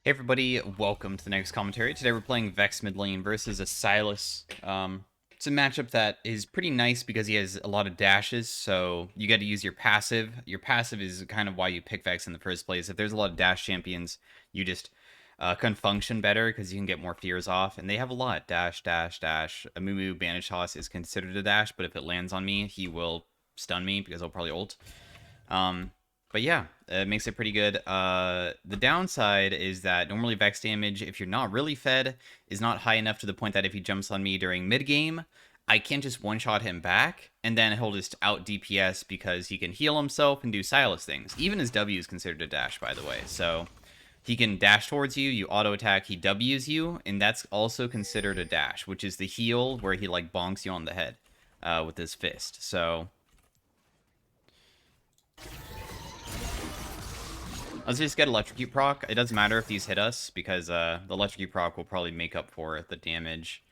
Hey everybody, welcome to the next commentary. Today we're playing Vex mid lane versus a Sylas. It's a matchup that is pretty nice because he has a lot of dashes, so you get to use your passive. Your passive is kind of why you pick Vex in the first place. If there's a lot of dash champions, you just can function better because you can get more fears off, and they have a lot. Dash, dash, dash. A Moo Bandage Toss is considered a dash, but if it lands on me, he will stun me because he'll probably ult. But yeah, it makes it pretty good. The downside is that normally Vex damage, if you're not really fed, is not high enough to the point that if he jumps on me during mid-game, I can't just one-shot him back, and then he'll just out DPS because he can heal himself and do Sylas things. Even his W is considered a dash, by the way. So he can dash towards you, you auto-attack, he Ws you, and that's also considered a dash, which is the heal where he, like, bonks you on the head with his fist. So let's just get Electrocute proc. It doesn't matter if these hit us, because the Electrocute proc will probably make up for the damage.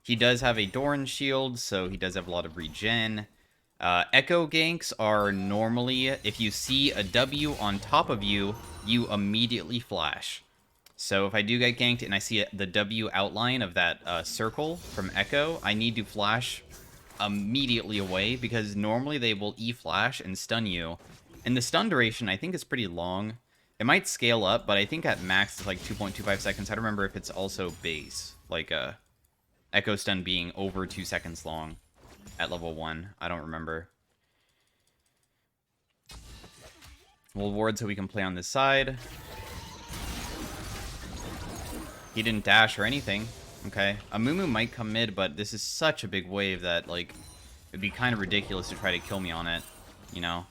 He does have a Doran shield, so he does have a lot of regen. Echo ganks are normally, if you see a W on top of you, you immediately flash. So if I do get ganked and I see the W outline of that circle from Echo, I need to flash immediately away, because normally they will E-flash and stun you. And the stun duration, I think, is pretty long. It might scale up, but I think at max it's like 2.25 seconds. I don't remember if it's also base, like Echo Stun being over 2 seconds long at level 1. I don't remember. We'll ward so we can play on this side. He didn't dash or anything. Okay. A Moo might come mid, but this is such a big wave that, like, it'd be kind of ridiculous to try to kill me on it, you know?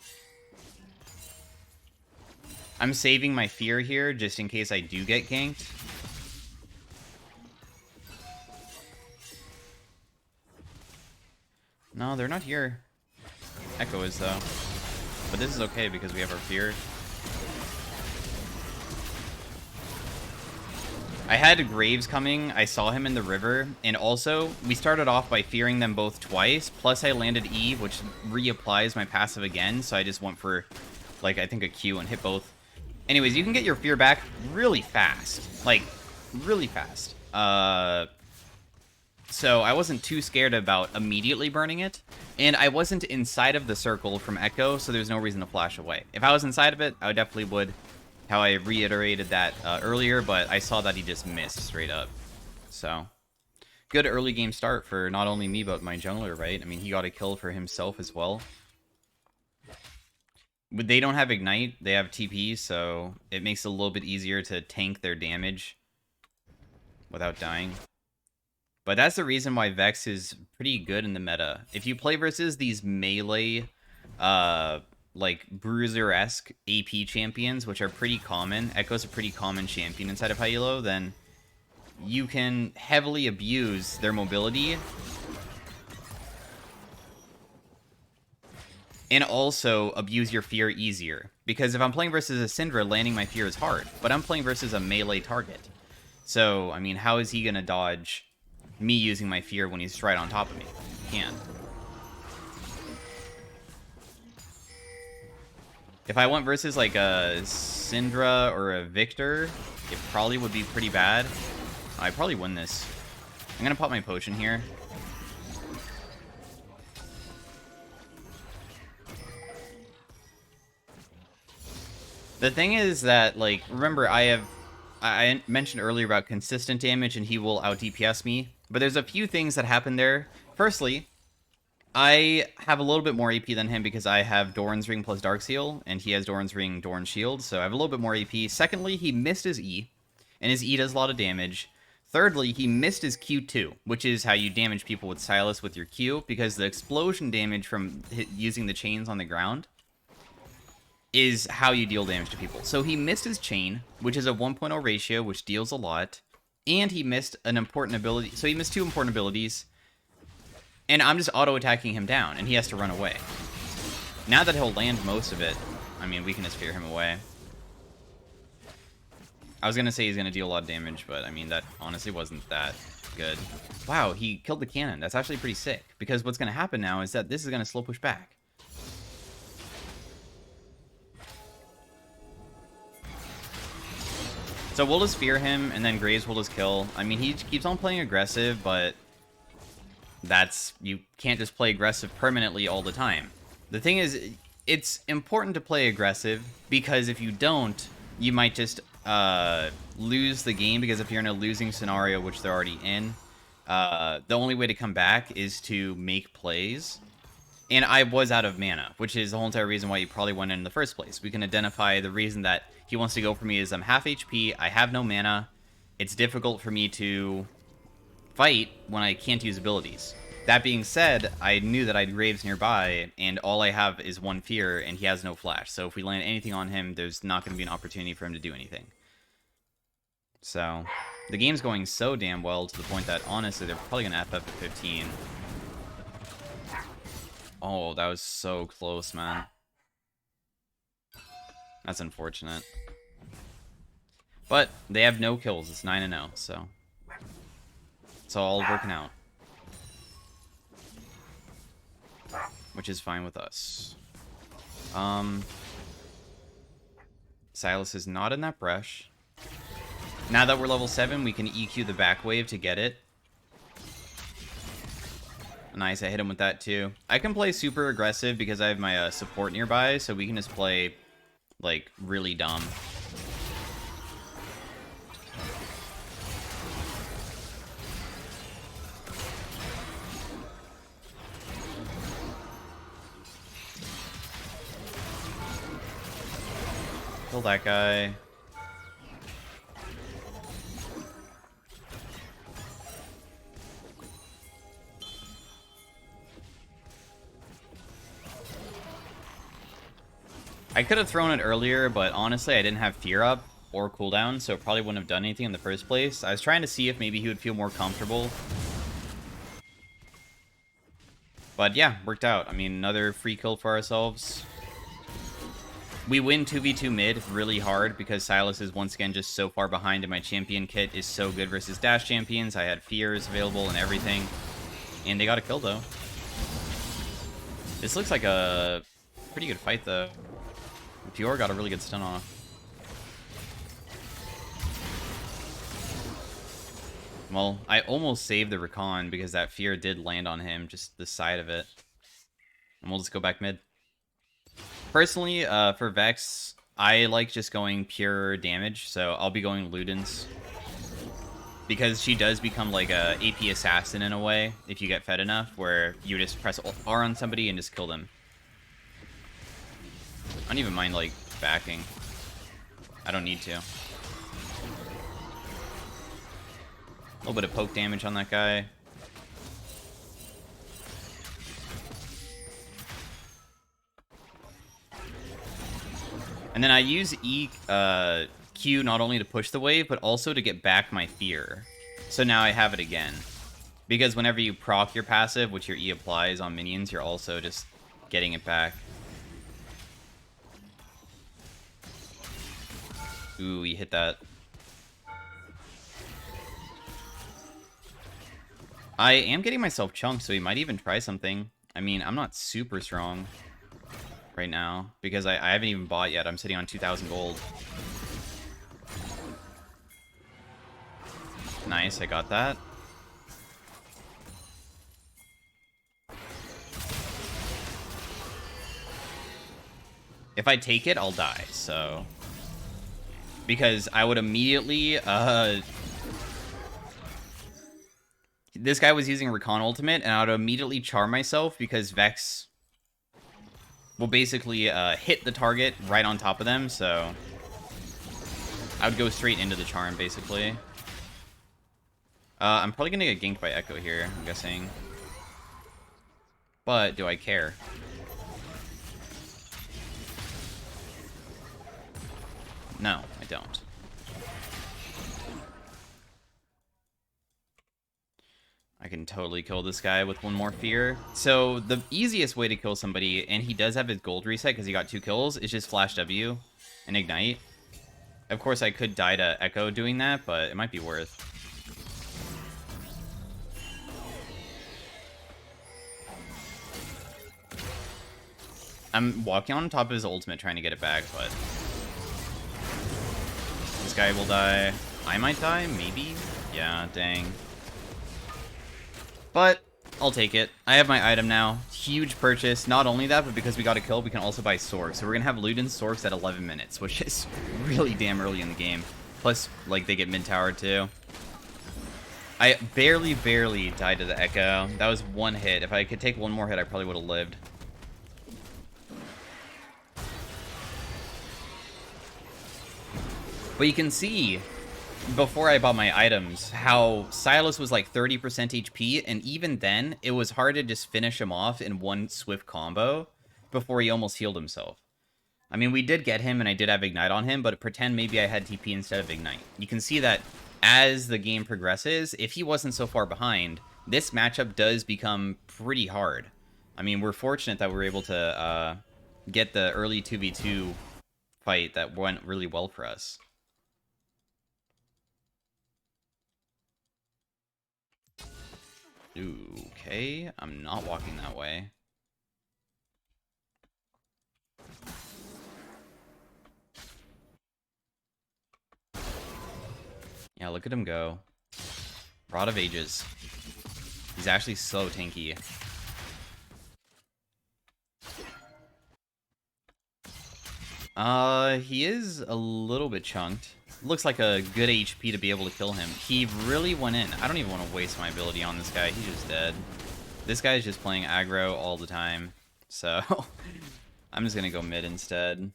I'm saving my fear here, just in case I do get ganked. No, they're not here. Echo is, though. But this is okay, because we have our fear. I had Graves coming, I saw him in the river, and also, we started off by fearing them both twice, plus I landed E, which reapplies my passive again, so I just went for, like, I think a Q and hit both. Anyways, you can get your fear back really fast. Like, really fast. So I wasn't too scared about immediately burning it. And I wasn't inside of the circle from Echo, so there's no reason to flash away. If I was inside of it, I definitely would. How I reiterated that earlier, but I saw that he just missed straight up. So, good early game start for not only me, but my jungler, right? I mean, he got a kill for himself as well. But they don't have Ignite, they have TP, so it makes it a little bit easier to tank their damage without dying. But that's the reason why Vex is pretty good in the meta. If you play versus these melee, like, bruiser-esque AP champions, which are pretty common, Echo's a pretty common champion inside of Hilo, then you can heavily abuse their mobility and also abuse your fear easier. Because if I'm playing versus a Syndra, landing my fear is hard. But I'm playing versus a melee target. So, I mean, how is he going to dodge me using my fear when he's right on top of me? He can't. If I went versus, like, a Syndra or a Victor, it probably would be pretty bad. I'd probably win this. I'm going to pop my potion here. The thing is that, like, remember, I mentioned earlier about consistent damage and he will out DPS me, but there's a few things that happen there. Firstly, I have a little bit more AP than him because I have Doran's Ring plus Darkseal, and he has Doran's Ring, Doran's Shield, so I have a little bit more AP. Secondly, he missed his E, and his E does a lot of damage. Thirdly, he missed his Q2, which is how you damage people with Sylas with your Q, because the explosion damage from using the chains on the ground is how you deal damage to people. So he missed his chain, which is a 1.0 ratio, which deals a lot, and he missed an important ability. So he missed 2 important abilities, and I'm just auto-attacking him down, and he has to run away. Now that he'll land most of it, I mean, we can just fear him away. I was going to say he's going to deal a lot of damage, but, I mean, that honestly wasn't that good. Wow, he killed the cannon. That's actually pretty sick, because what's going to happen now is that this is going to slow push back. So we'll just fear him, and then Graves will just kill. I mean, he keeps on playing aggressive, but you can't just play aggressive permanently all the time. The thing is, it's important to play aggressive, because if you don't, you might just lose the game, because if you're in a losing scenario, which they're already in, the only way to come back is to make plays. And I was out of mana, which is the whole entire reason why you probably went in the first place. We can identify the reason that he wants to go for me is I'm half HP, I have no mana, it's difficult for me to fight when I can't use abilities. That being said, I knew that I had Graves nearby, and all I have is one fear, and he has no flash. So if we land anything on him, there's not going to be an opportunity for him to do anything. So, the game's going so damn well to the point that, honestly, they're probably going to FF at 15. Oh, that was so close, man. That's unfortunate. But they have no kills. It's 9-0, so it's all working out. Which is fine with us. Sylas is not in that brush. Now that we're level 7, we can EQ the back wave to get it. Nice, I hit him with that too. I can play super aggressive because I have my support nearby, so we can just play, like, really dumb. Kill that guy. I could have thrown it earlier, but honestly, I didn't have fear up or cooldown, so it probably wouldn't have done anything in the first place. I was trying to see if maybe he would feel more comfortable. But yeah, worked out. I mean, another free kill for ourselves. We win 2v2 mid really hard because Sylas is once again just so far behind, and my champion kit is so good versus dash champions. I had fears available and everything. And they got a kill, though. This looks like a pretty good fight, though. Dior got a really good stun off. Well, I almost saved the recon because that fear did land on him, just the side of it. And we'll just go back mid. Personally, for Vex, I like just going pure damage, so I'll be going Ludens. Because she does become like a AP assassin in a way, if you get fed enough, where you just press R on somebody and just kill them. I don't even mind, like, backing. I don't need to. A little bit of poke damage on that guy. And then I use Q not only to push the wave, but also to get back my fear. So now I have it again. Because whenever you proc your passive, which your E applies on minions, you're also just getting it back. Ooh, he hit that. I am getting myself chunked, so he might even try something. I mean, I'm not super strong right now, because I haven't even bought yet. I'm sitting on 2,000 gold. Nice, I got that. If I take it, I'll die, so... Because I would immediately, this guy was using Recon Ultimate, and I would immediately charm myself because Vex will basically hit the target right on top of them, so I would go straight into the charm, basically. I'm probably going to get ganked by Echo here, I'm guessing. But do I care? No, I don't. I can totally kill this guy with one more fear. So the easiest way to kill somebody, and he does have his gold reset because he got 2 kills, is just flash W and ignite. Of course, I could die to Echo doing that, but it might be worth. I'm walking on top of his ultimate trying to get it back, but... guy will die. I might die, maybe? Yeah, dang. But I'll take it. I have my item now. Huge purchase. Not only that, but because we got a kill, we can also buy Sorks. So we're going to have loot and Sorks at 11 minutes, which is really damn early in the game. Plus, like, they get mid-tower too. I barely died to the Echo. That was one hit. If I could take one more hit, I probably would have lived. But you can see, before I bought my items, how Sylas was like 30% HP, and even then, it was hard to just finish him off in one swift combo before he almost healed himself. I mean, we did get him, and I did have Ignite on him, but pretend maybe I had TP instead of Ignite. You can see that as the game progresses, if he wasn't so far behind, this matchup does become pretty hard. I mean, we're fortunate that we were able to get the early 2v2 fight that went really well for us. Okay, I'm not walking that way. Yeah, look at him go. Rod of Ages. He's actually so tanky. He is a little bit chunked. Looks like a good HP to be able to kill him. He really went in. I don't even want to waste my ability on this guy. He's just dead. This guy's just playing aggro all the time. So, I'm just gonna go mid instead.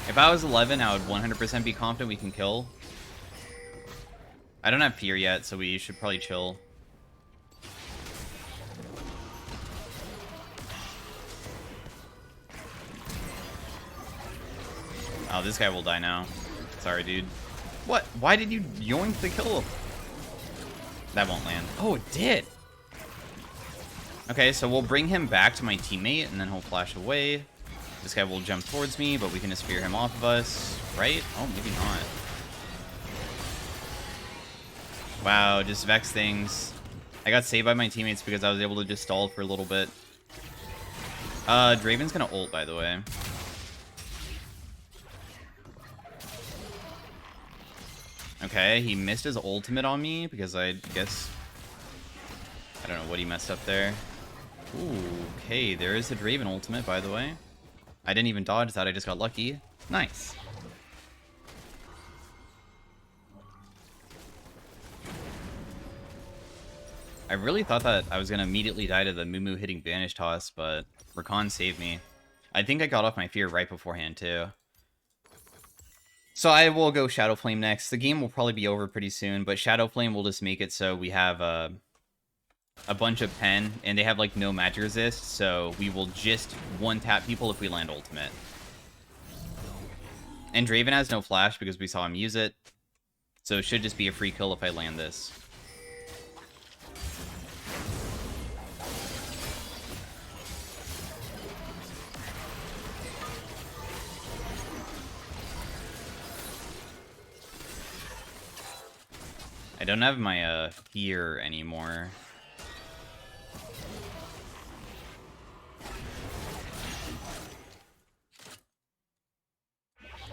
If I was 11, I would 100% be confident we can kill. I don't have fear yet, so we should probably chill. Oh, this guy will die now. Sorry, dude. What? Why did you yoink the kill? That won't land. Oh, it did! Okay, so we'll bring him back to my teammate, and then he'll flash away. This guy will jump towards me, but we can just spear him off of us, right? Oh, maybe not. Wow, just Vex things. I got saved by my teammates because I was able to just stall for a little bit. Draven's gonna ult, by the way. Okay, he missed his ultimate on me because I guess... I don't know what he messed up there. Ooh, okay, there is a Draven ultimate, by the way. I didn't even dodge that, I just got lucky. Nice. I really thought that I was going to immediately die to the Mumu hitting Banish Toss, but Rakan saved me. I think I got off my fear right beforehand, too. So I will go Shadow Flame next. The game will probably be over pretty soon, but Shadow Flame will just make it so we have a bunch of pen, and they have like no magic resist, so we will just one-tap people if we land ultimate. And Draven has no flash because we saw him use it, so it should just be a free kill if I land this. I don't have my fear anymore.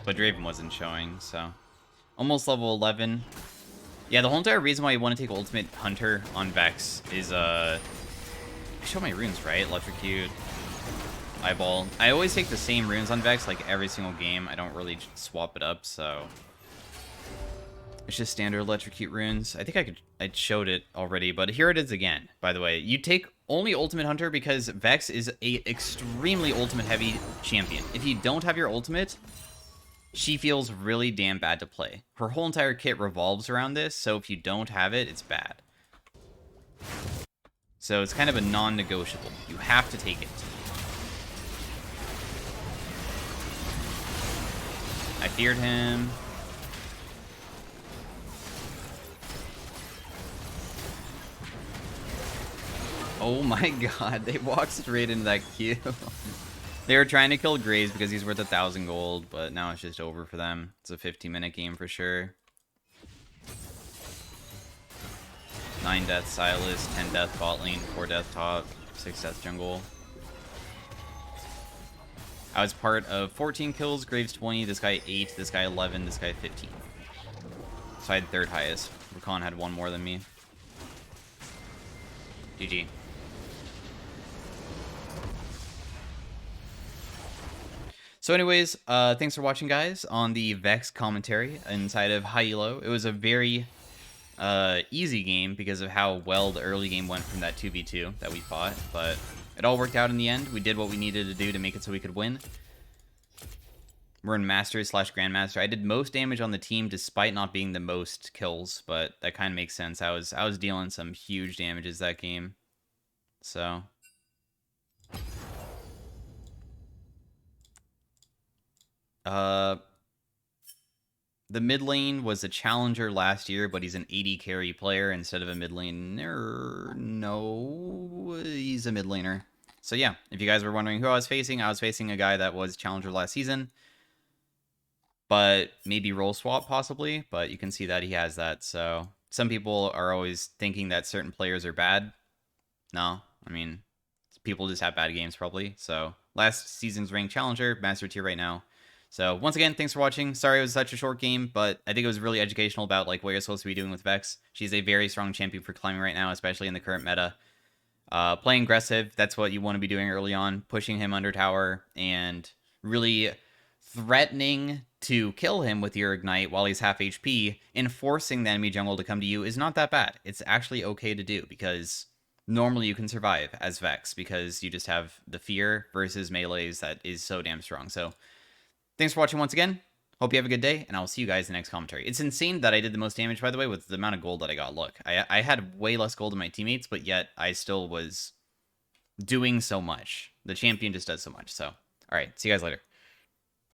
But Draven wasn't showing, so... Almost level 11. Yeah, the whole entire reason why you want to take Ultimate Hunter on Vex is, I show my runes, right? Electrocute, Eyeball. I always take the same runes on Vex, like, every single game. I don't really swap it up, so... It's just standard Electrocute runes. I think I showed it already, but here it is again, by the way. You take only Ultimate Hunter because Vex is a extremely ultimate-heavy champion. If you don't have your ultimate... she feels really damn bad to play. Her whole entire kit revolves around this, so if you don't have it, it's bad. So it's kind of a non-negotiable. You have to take it. I feared him. Oh my god, they walked straight into that queue. They were trying to kill Graves because he's worth 1,000 gold, but now it's just over for them. It's a 15-minute game for sure. 9 death Sylas, 10 death bot lane, 4 death top, 6 death jungle. I was part of 14 kills, Graves 20, this guy 8, this guy 11, this guy 15. So I had third highest. Rakan had one more than me. GG. So anyways, thanks for watching, guys, on the Vex commentary inside of High Elo. It was a very easy game because of how well the early game went from that 2v2 that we fought, but it all worked out in the end. We did what we needed to do to make it so we could win. We're in Masters / Grandmaster. I did most damage on the team despite not being the most kills, but that kind of makes sense. I was dealing some huge damages that game. So the mid lane was a challenger last year, but he's an 80 carry player instead of a mid laner. No, he's a mid laner. So yeah, if you guys were wondering who I was facing a guy that was challenger last season, but maybe role swap possibly, but you can see that he has that. So some people are always thinking that certain players are bad. No, I mean, people just have bad games probably. So last season's ranked challenger, master tier right now. So once again, thanks for watching. Sorry it was such a short game, but I think it was really educational about like what you're supposed to be doing with Vex. She's a very strong champion for climbing right now, especially in the current meta. Playing aggressive, that's what you want to be doing early on, pushing him under tower and really threatening to kill him with your ignite while he's half HP and forcing the enemy jungle to come to you is not that bad. It's actually okay to do because normally you can survive as Vex because you just have the fear versus melees that is so damn strong. So thanks for watching once again. Hope you have a good day, and I will see you guys in the next commentary. It's insane that I did the most damage, by the way, with the amount of gold that I got. Look, I had way less gold than my teammates, but yet I still was doing so much. The champion just does so much. So, all right, see you guys later.